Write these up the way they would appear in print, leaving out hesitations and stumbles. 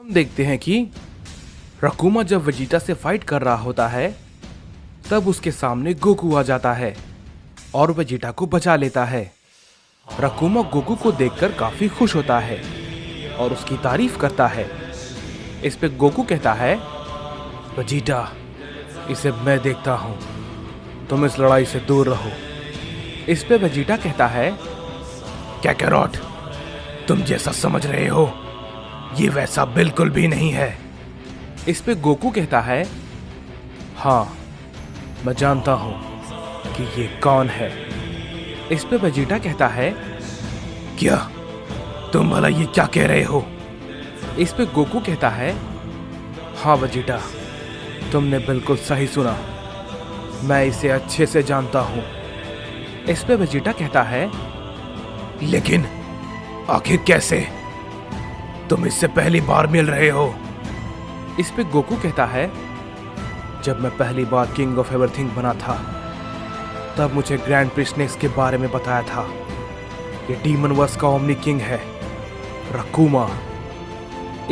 हम देखते हैं कि रकुमा जब वेजिटा से फाइट कर रहा होता है तब उसके सामने गोकू आ जाता है और वेजिटा को बचा लेता है। रकुमा गोकू को देखकर काफी खुश होता है और उसकी तारीफ करता है। इस पे गोकू कहता है, वेजिटा, इसे मैं देखता हूं, तुम इस लड़ाई से दूर रहो। इस पे वेजिटा कहता है, कैकैरॉट, तुम जैसा समझ रहे हो ये वैसा बिल्कुल भी नहीं है। इस पे गोकू कहता है, हाँ मैं जानता हूं कि ये कौन है। इस पे वेजिटा कहता है, क्या तुम भला ये क्या कह रहे हो। इस पे गोकू कहता है, हाँ वेजिटा, तुमने बिल्कुल सही सुना, मैं इसे अच्छे से जानता हूं। इस पे वेजिटा कहता है, लेकिन आखिर कैसे, तुम इससे पहली बार मिल रहे हो। इस पे गोकू कहता है, जब मैं पहली बार किंग ऑफ एवरीथिंग बना था तब मुझे ग्रैंड प्रिस्ट ने इसके बारे में बताया था। ये डीमन वर्स का ओमनी किंग है, रकुमा।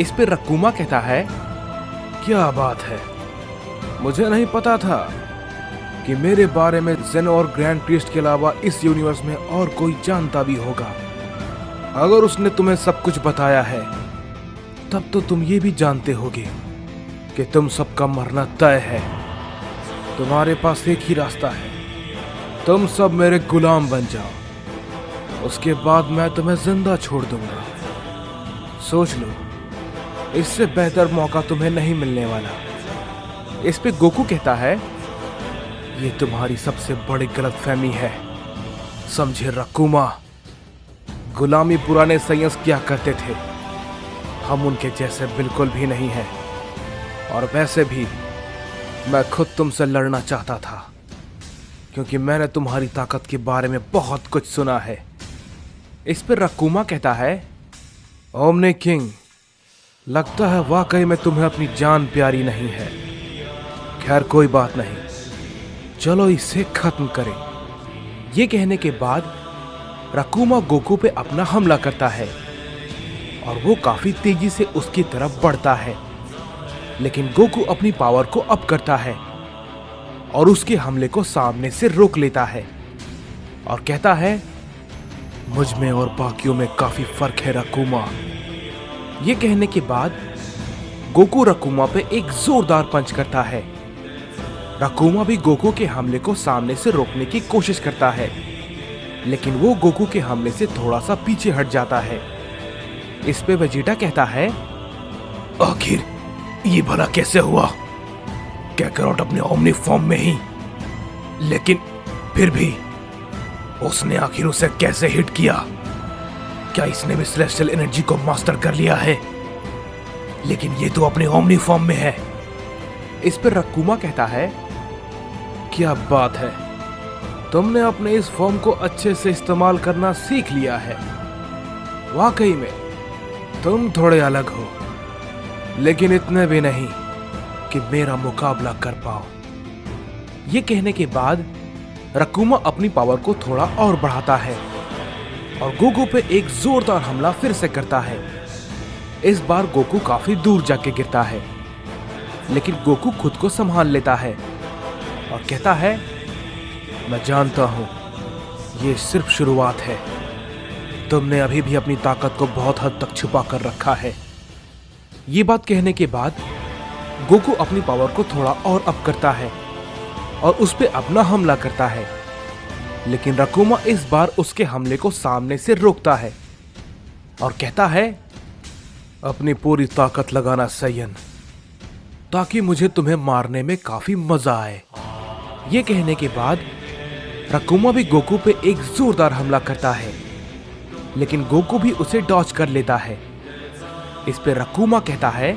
इस पे रकुमा कहता है, क्या बात है, मुझे नहीं पता था कि मेरे बारे में जेन और ग्रैंड प्रिस्ट के अलावा इस यूनिवर्स में और कोई जानता भी होगा। अगर उसने तुम्हें सब कुछ बताया है तब तो तुम ये भी जानते होगे कि तुम सबका मरना तय है। तुम्हारे पास एक ही रास्ता है, तुम सब मेरे गुलाम बन जाओ, उसके बाद मैं तुम्हें जिंदा छोड़ दूंगा। सोच लो, इससे बेहतर मौका तुम्हें नहीं मिलने वाला। इस पे गोकू कहता है, ये तुम्हारी सबसे बड़ी गलतफहमी है, समझे रकुमा। गुलामी पुराने सयंस किया करते थे, हम उनके जैसे बिल्कुल भी नहीं हैं। और वैसे भी मैं खुद तुमसे लड़ना चाहता था क्योंकि मैंने तुम्हारी ताकत के बारे में बहुत कुछ सुना है। इस पर रकुमा कहता है, ओमनी किंग, लगता है वाकई में तुम्हें अपनी जान प्यारी नहीं है। खैर कोई बात नहीं, चलो इसे खत्म करें। ये कहने के बाद रकुमा गोकू पे अपना हमला करता है और वो काफी तेजी से उसकी तरफ बढ़ता है, लेकिन गोकू अपनी पावर को अप करता है और उसके हमले को सामने से रोक लेता है और कहता है, मुझ में और बाकियों में काफी फर्क है रकुमा। ये कहने के बाद गोकू रकुमा पे एक जोरदार पंच करता है। रकुमा भी गोकू के हमले को सामने से रोकने की कोशिश करता है, लेकिन वो गोकू के हमले से थोड़ा सा पीछे हट जाता है। इस पे वेजिटा कहता है, आखिर ये भला कैसे हुआ, कैकैरॉट अपने ओमनी फॉर्म में ही, लेकिन फिर भी उसने आखिर उसे कैसे हिट किया। क्या इसने भी सेलेस्टियल एनर्जी को मास्टर कर लिया है, लेकिन ये तो अपने ओमनी फॉर्म में है। इस पर रकुमा कहता है, क्या बात है, तुमने अपने इस फॉर्म को अच्छे से इस्तेमाल करना सीख लिया है। वाकई में तुम थोड़े अलग हो, लेकिन इतने भी नहीं कि मेरा मुकाबला कर पाओ। ये कहने के बाद रकुमा अपनी पावर को थोड़ा और बढ़ाता है और गोकू पे एक जोरदार हमला फिर से करता है। इस बार गोकू काफी दूर जाके गिरता है, लेकिन गोकू खुद को संभाल लेता है और कहता है, मैं जानता हूं ये सिर्फ शुरुआत है, तुमने अभी भी अपनी ताकत को बहुत हद तक छुपा कर रखा है। ये बात कहने के बाद गोकू अपनी पावर को थोड़ा और अप करता है और उस पे अपना हमला करता है, लेकिन रकुमा इस बार उसके हमले को सामने से रोकता है और कहता है, अपनी पूरी ताकत लगाना सयन, ताकि मुझे तुम्हें मारने में काफी मजा आए। ये कहने के बाद रकुमा भी गोकू पे एक जोरदार हमला करता है, लेकिन गोकू भी उसे डॉज कर लेता है। इस पे रकुमा कहता है,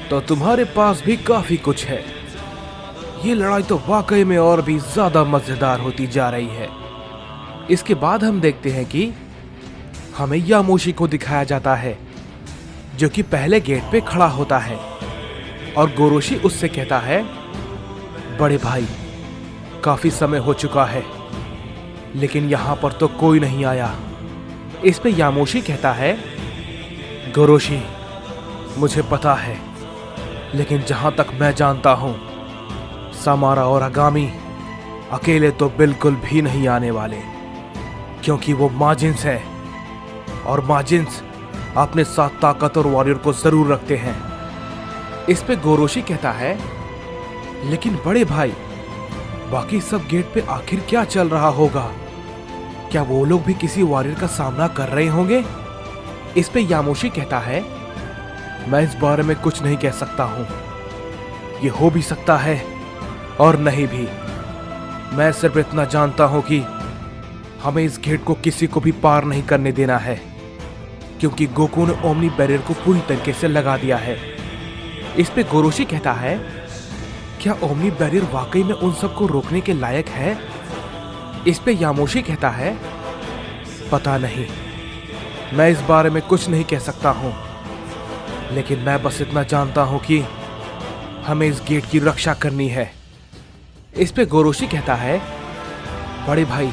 तो तुम्हारे पास भी काफी कुछ है। ये लड़ाई तो वाकई में और भी ज्यादा मजेदार होती जा रही है। इसके बाद हम देखते हैं कि हमें यामोशी को दिखाया जाता है, जो कि पहले गेट पे खड़ा होता है और गोरोशी उससे कहता है, बड़े भाई, काफी समय हो चुका है, लेकिन यहां पर तो कोई नहीं आया। इस पे यामोशी कहता है, गोरोशी, मुझे पता है, लेकिन जहां तक मैं जानता हूं, समारा और आगामी अकेले तो बिल्कुल भी नहीं आने वाले, क्योंकि वो माजिन्स है और माजिन्स अपने साथ ताकत और वॉरियर को जरूर रखते हैं। इस पे गोरोशी कहता है, लेकिन बड़े भाई, बाकी सब गेट पे आखिर क्या चल रहा होगा? क्या वो लोग भी किसी वॉरियर का सामना कर रहे होंगे? इस पे यामोशी कहता है, मैं इस बारे में कुछ नहीं कह सकता हूं। ये हो भी सकता है और नहीं भी। मैं सिर्फ इतना जानता हूं कि हमें इस गेट को किसी को भी पार नहीं करने देना है, क्योंकि गोकू ने ओमनी बैरियर को पूरी तरीके से लगा दिया है। इस पे गोरोशी कहता है, क्या ओमनी बैरियर वाकई में उन सबको रोकने के लायक है? इस पे यामोशी कहता है, पता नहीं, मैं इस बारे में कुछ नहीं कह सकता हूं, लेकिन मैं बस इतना जानता हूं कि हमें इस गेट की रक्षा करनी है। इस पे गोरोशी कहता है, बड़े भाई,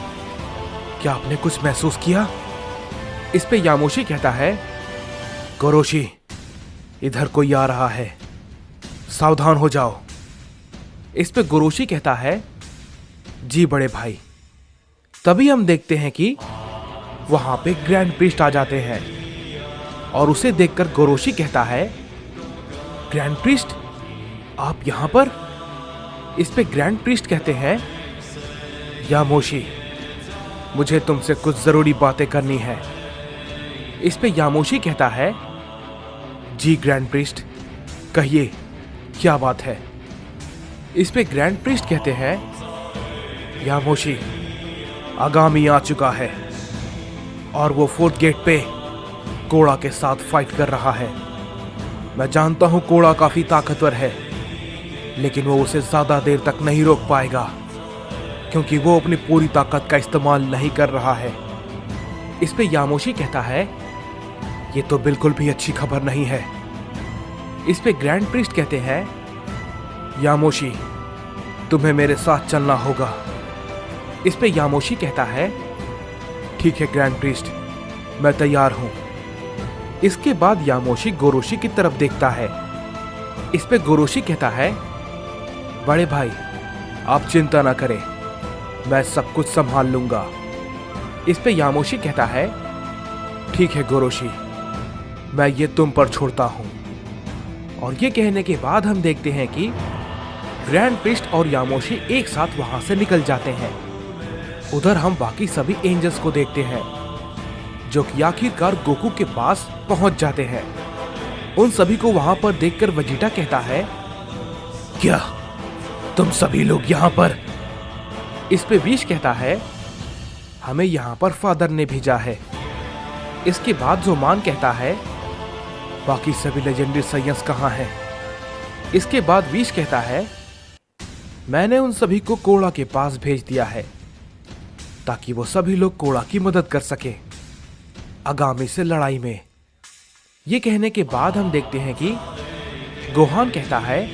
क्या आपने कुछ महसूस किया? इस पे यामोशी कहता है, गोरोशी, इधर कोई आ रहा है, सावधान हो जाओ। इस पे गोरोशी कहता है, जी बड़े भाई। तभी हम देखते हैं कि वहां पे ग्रैंड प्रीस्ट आ जाते हैं और उसे देखकर गोरोशी कहता है, ग्रैंड प्रीस्ट, आप यहां पर? इस पे ग्रैंड प्रीस्ट कहते हैं, यामोशी, मुझे तुमसे कुछ जरूरी बातें करनी है। इस पे यामोशी कहता है, जी ग्रैंड प्रीस्ट, कहिए क्या बात है? इस पे ग्रैंड प्रीस्ट कहते हैं, यामोशी, आगामी आ चुका है और वो फोर्थ गेट पे कोड़ा के साथ फाइट कर रहा है। मैं जानता हूं कोड़ा काफी ताकतवर है, लेकिन वो उसे ज्यादा देर तक नहीं रोक पाएगा, क्योंकि वो अपनी पूरी ताकत का इस्तेमाल नहीं कर रहा है। इस पे यामोशी कहता है, ये तो बिल्कुल भी अच्छी खबर नहीं है। इस पे ग्रैंड प्रीस्ट कहते हैं, यामोशी, तुम्हें मेरे साथ चलना होगा। इस पे यामोशी कहता है, ठीक है ग्रैंड प्रीस्ट, मैं तैयार हूं। इसके बाद यामोशी गोरोशी की तरफ देखता है। इस पे गोरोशी कहता है, बड़े भाई, आप चिंता ना करें, मैं सब कुछ संभाल लूंगा। इस पे यामोशी कहता है, ठीक है गोरोशी, मैं ये तुम पर छोड़ता हूं। और ये कहने के बाद हम देखते हैं कि ग्रैंड प्रीस्ट और यामोशी एक साथ वहां से निकल जाते हैं। उधर हम बाकी सभी एंजल्स को देखते हैं, जो कि आखिरकार गोकू के पास पहुंच जाते हैं। उन सभी को वहां पर देखकर वेजिटा कहता है, क्या तुम सभी लोग यहां पर? इस पे विश कहता है, हमें यहां पर फादर ने भेजा है। इसके बाद जोमान कहता है, बाकी सभी लेजेंडरी साइंस कहां हैं? इसके बाद विश कहता है, मैंने उन सभी को कोड़ा के पास भेज दिया है, ताकि वो सभी लोग कोड़ा की मदद कर सके आगामी से लड़ाई में। ये कहने के बाद हम देखते हैं कि गोहान कहता है,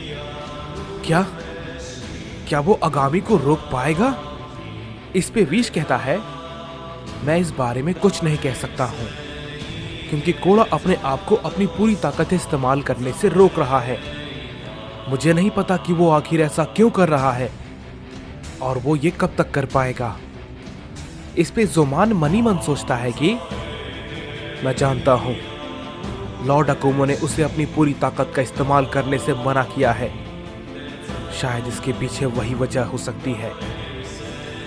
क्या वो आगामी को रोक पाएगा? इस पे विश कहता है, मैं इस बारे में कुछ नहीं कह सकता हूं, क्योंकि कोड़ा अपने आप को अपनी पूरी ताकत इस्तेमाल करने से रोक रहा है। मुझे नहीं पता कि वो आखिर ऐसा क्यों कर रहा है और वो ये कब तक कर पाएगा। इस पे जोमान मनी मन सोचता है कि मैं जानता हूं, लॉर्ड अकुमो ने उसे अपनी पूरी ताकत का इस्तेमाल करने से मना किया है। शायद इसके पीछे वही वजह हो सकती है।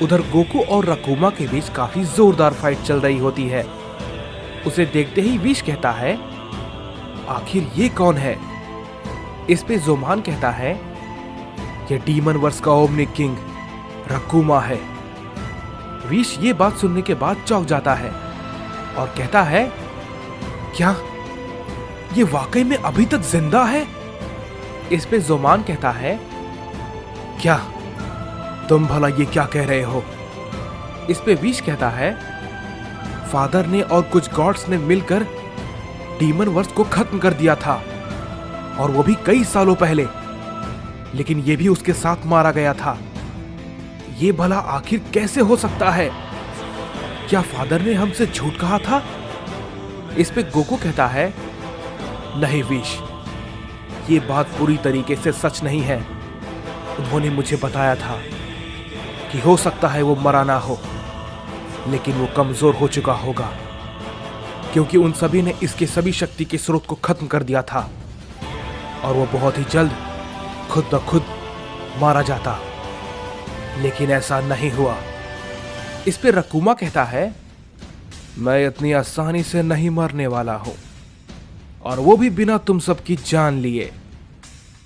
उधर गोकू और रकुमा के बीच काफी जोरदार फाइट चल रही होती है। उसे देखते ही विश कहता है, आखिर ये कौन है? इस पे जोमान कहता है, ये डीमन वर्स का ओमनी किंग रकुमा है। विश ये बात सुनने के बाद चौंक जाता है और कहता है, क्या ये वाकई में अभी तक जिंदा है? इस पे जोमान कहता है, क्या तुम भला ये क्या कह रहे हो? इस पे विश कहता है, फादर ने और कुछ गॉड्स ने मिलकर डीमन वर्स को खत्म कर दिया था, और वो भी कई सालों पहले, लेकिन ये भी उसके साथ मारा गया था। ये भला आखिर कैसे हो सकता है? क्या फादर ने हमसे झूठ कहा था? इस पे गोकू कहता है, नहीं विश, ये बात पूरी तरीके से सच नहीं है। उन्होंने मुझे बताया था कि हो सकता है वो मरा ना हो, लेकिन वो कमजोर हो चुका होगा, क्योंकि उन सभी ने इसके सभी शक्ति के स्रोत को खत्म कर दिया था और वो बहुत ही जल्द खुद ब खुद मारा जाता। लेकिन ऐसा नहीं हुआ। इस पे रकूमा कहता है, मैं इतनी आसानी से नहीं मरने वाला हूं, और वो भी बिना तुम सबकी जान लिए।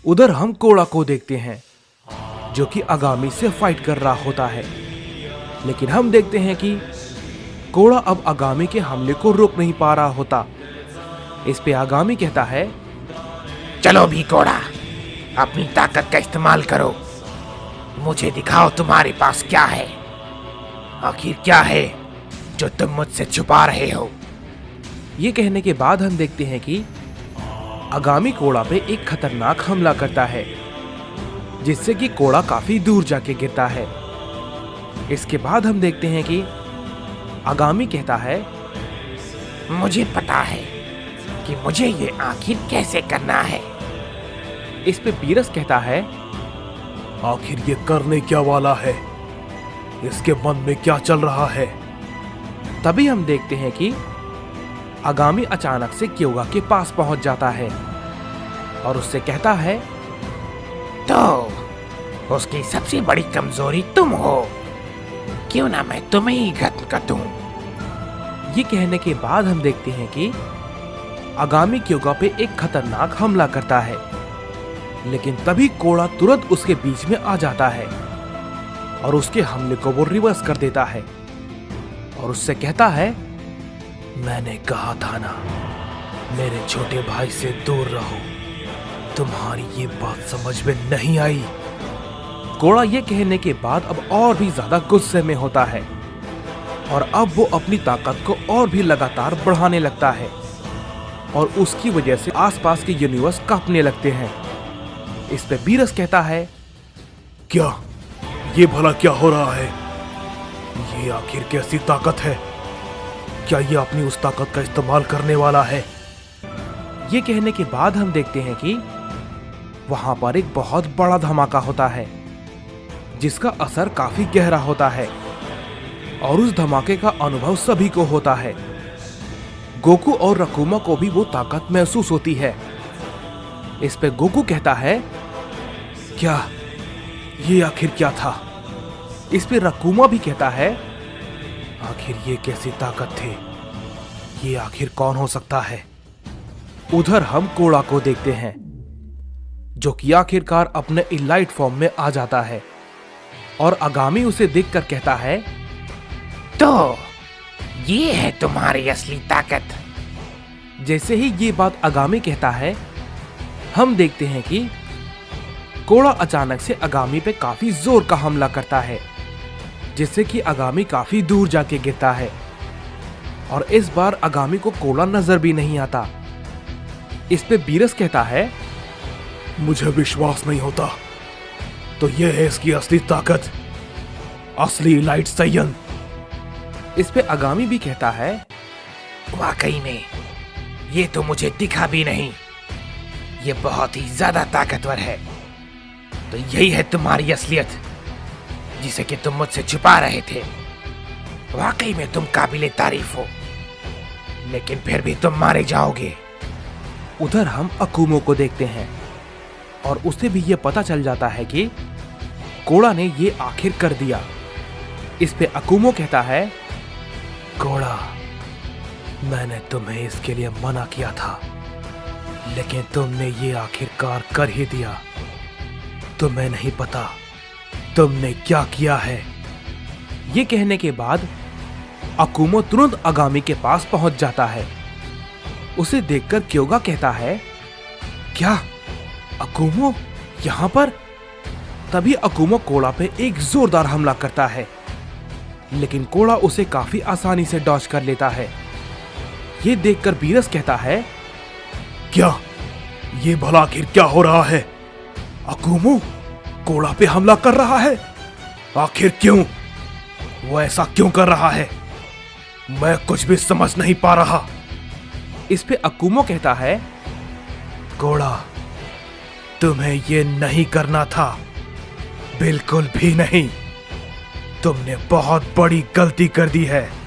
उधर हम कोड़ा को देखते हैं जो कि आगामी से फाइट कर रहा होता है, लेकिन हम देखते हैं कि कोड़ा अब आगामी के हमले को रोक नहीं पा रहा होता। इस पे आगामी कहता है, चलो भी कोड़ा, अपनी ताकत का इस्तेमाल करो, मुझे दिखाओ तुम्हारे पास क्या है। आखिर क्या है जो तुम मुझसे छुपा रहे हो। ये कहने के बाद हम देखते हैं कि आगामी कोड़ा पे एक खतरनाक हमला करता है, जिससे कि कोड़ा काफी दूर जाके गिरता है। इसके बाद हम देखते हैं कि आगामी कहता है, मुझे पता है कि मुझे ये आखिर कैसे करना है। इस पे बीरस कहता है, आखिर ये करने क्या वाला है, इसके मन में क्या चल रहा है। तभी हम देखते हैं कि आगामी अचानक से क्योगा के पास पहुंच जाता है और उससे कहता है, तो उसकी सबसे बड़ी कमजोरी तुम हो, क्यों ना मैं तुम्हें ही खत्म कर दूं। ये कहने के बाद हम देखते हैं कि आगामी क्योगा पे एक खतरनाक हमला करता है, लेकिन तभी कोड़ा तुरंत उसके बीच में आ जाता है और उसके हमले को वो रिवर्स कर देता है और उससे कहता है, मैंने कहा था ना, मेरे छोटे भाई से दूर रहो, तुम्हारी ये बात समझ में नहीं आई। कोड़ा ये कहने के बाद अब और भी ज्यादा गुस्से में होता है और अब वो अपनी ताकत को और भी लगातार बढ़ाने लगता है और उसकी वजह से आसपास के यूनिवर्स कांपने लगते हैं। इस पे बीरस कहता है, क्या ये भला क्या हो रहा है, ये आखिर कैसी ताकत है, क्या ये अपनी उस ताकत का इस्तेमाल करने वाला है। ये कहने के बाद हम देखते हैं कि वहां पर एक बहुत बड़ा धमाका होता है, जिसका असर काफी गहरा होता है और उस धमाके का अनुभव सभी को होता है। गोकू और रकूमा को भी वो ताकत महसूस होती है। इस पे गोकू कहता है, क्या ये आखिर क्या था। इस पे रकूमा भी कहता है, आखिर ये कैसी ताकत थी, ये आखिर कौन हो सकता है। उधर हम कोड़ा को देखते हैं जो कि आखिरकार अपने इलाइट फॉर्म में आ जाता है और आगामी उसे देखकर कहता है, तो ये है तुम्हारी असली ताकत। जैसे ही ये बात आगामी कहता है, हम देखते हैं कि कोड़ा अचानक से आगामी पे काफी जोर का हमला करता है, जिससे कि आगामी काफी दूर जाके गिरता है और इस बार आगामी को कोड़ा नजर भी नहीं आता। इस पे बीरस कहता है, मुझे विश्वास नहीं होता, तो यह है इसकी असली ताकत, असली लाइट सयन। इस पे आगामी भी कहता है, वाकई में ये तो मुझे दिखा भी नहीं, ये बहुत ही ज्यादा ताकतवर है। तो यही है तुम्हारी असलियत, जिसे कि तुम मुझसे छुपा रहे थे। वाकई में तुम काबिले तारीफ हो, लेकिन फिर भी तुम मारे जाओगे। उधर हम अकुमो को देखते हैं और उसे भी ये पता चल जाता है कि कोड़ा ने ये आखिर कर दिया। इस पे अकुमो कहता है, कोड़ा, मैंने तुम्हें इसके लिए मना किया था, लेकिन तुमने ये आखिरकार कर ही दिया। तुम्हें नहीं पता तुमने क्या किया है। ये कहने के बाद अकुमो तुरंत आगामी के पास पहुंच जाता है। उसे देखकर क्योगा कहता है, क्या अकुमो यहां पर। तभी अकुमो कोड़ा पे एक जोरदार हमला करता है, लेकिन कोड़ा उसे काफी आसानी से डॉज कर लेता है। ये देखकर बीरस कहता है, क्या ये भला आखिर क्या हो रहा है, अकुमो कोड़ा पे हमला कर रहा है, आखिर क्यों, वो ऐसा क्यों कर रहा है, मैं कुछ भी समझ नहीं पा रहा। इस पे अकुमो कहता है, कोड़ा, तुम्हें ये नहीं करना था, बिल्कुल भी नहीं। तुमने बहुत बड़ी गलती कर दी है।